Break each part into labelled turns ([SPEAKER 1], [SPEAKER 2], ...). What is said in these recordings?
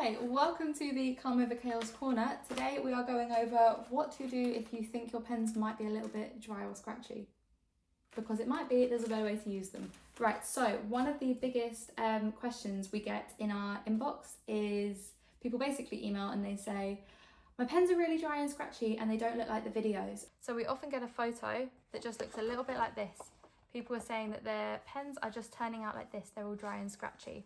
[SPEAKER 1] Okay, welcome to the Calm Over Chaos Corner. Today we are going over what to do if you think your pens might be a little bit dry or scratchy. Because it might be, there's a better way to use them. Right, so one of the biggest questions we get in our inbox is people basically email and they say, my pens are really dry and scratchy and they don't look like the videos. So we often get a photo that just looks a little bit like this. People are saying that their pens are just turning out like this, they're all dry and scratchy.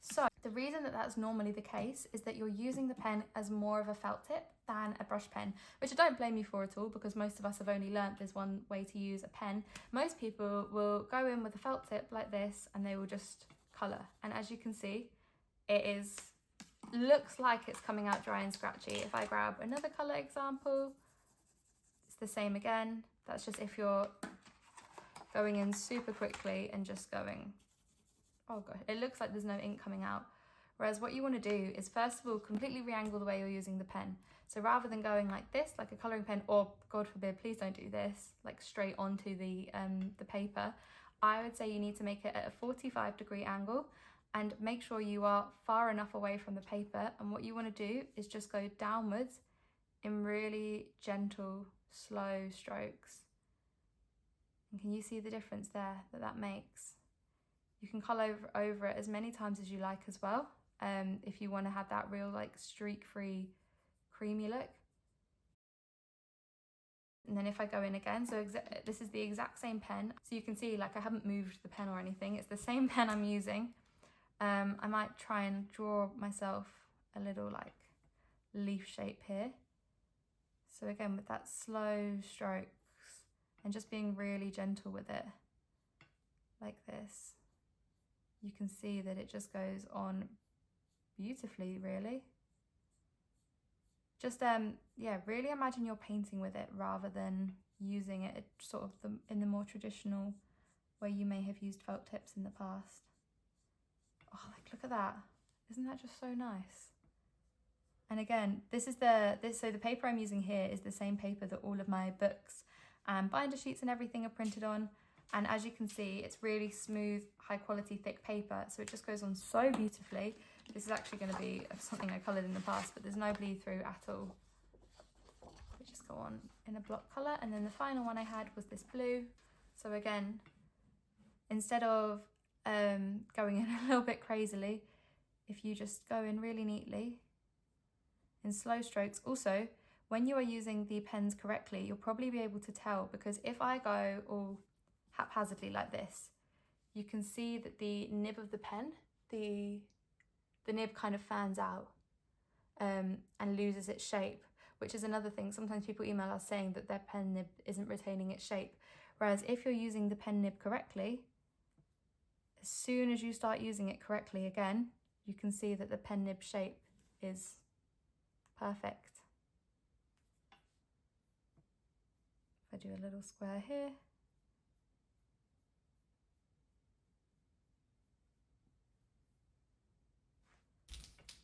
[SPEAKER 1] So the reason that that's normally the case is that you're using the pen as more of a felt tip than a brush pen, which I don't blame you for at all, because most of us have only learnt there's one way to use a pen. Most people will go in with a felt tip like this and they will just colour. And as you can see, looks like it's coming out dry and scratchy. If I grab another colour example, it's the same again. That's just if you're going in super quickly and just going, oh god, it looks like there's no ink coming out. Whereas what you want to do is first of all completely re-angle the way you're using the pen. So rather than going like this, like a colouring pen, or God forbid, please don't do this, like straight onto the paper, I would say you need to make it at a 45-degree angle and make sure you are far enough away from the paper. And what you want to do is just go downwards in really gentle, slow strokes. And can you see the difference there that makes? You can colour over it as many times as you like as well, if you want to have that real like streak-free creamy look. And then if I go in again, so this is the exact same pen, so you can see like I haven't moved the pen or anything, it's the same pen I'm using. I might try and draw myself a little like leaf shape here. So again, with that slow strokes and just being really gentle with it, like this. You can see that it just goes on beautifully, really. Just, yeah, really imagine you're painting with it rather than using it sort of in the more traditional way you may have used felt tips in the past. Oh, like, look at that. Isn't that just so nice? And again, so the paper I'm using here is the same paper that all of my books and binder sheets and everything are printed on. And as you can see, it's really smooth, high quality, thick paper. So it just goes on so beautifully. This is actually going to be something I coloured in the past, but there's no bleed through at all. They just go on in a block colour. And then the final one I had was this blue. So again, instead of going in a little bit crazily, if you just go in really neatly in slow strokes. Also, when you are using the pens correctly, you'll probably be able to tell, because if I go all haphazardly like this, you can see that the nib of the pen, the nib kind of fans out and loses its shape, which is another thing. Sometimes people email us saying that their pen nib isn't retaining its shape. Whereas if you're using the pen nib correctly, as soon as you start using it correctly again, you can see that the pen nib shape is perfect. If I do a little square here,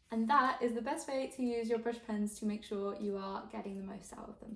[SPEAKER 1] and that is the best way to use your brush pens to make sure you are getting the most out of them.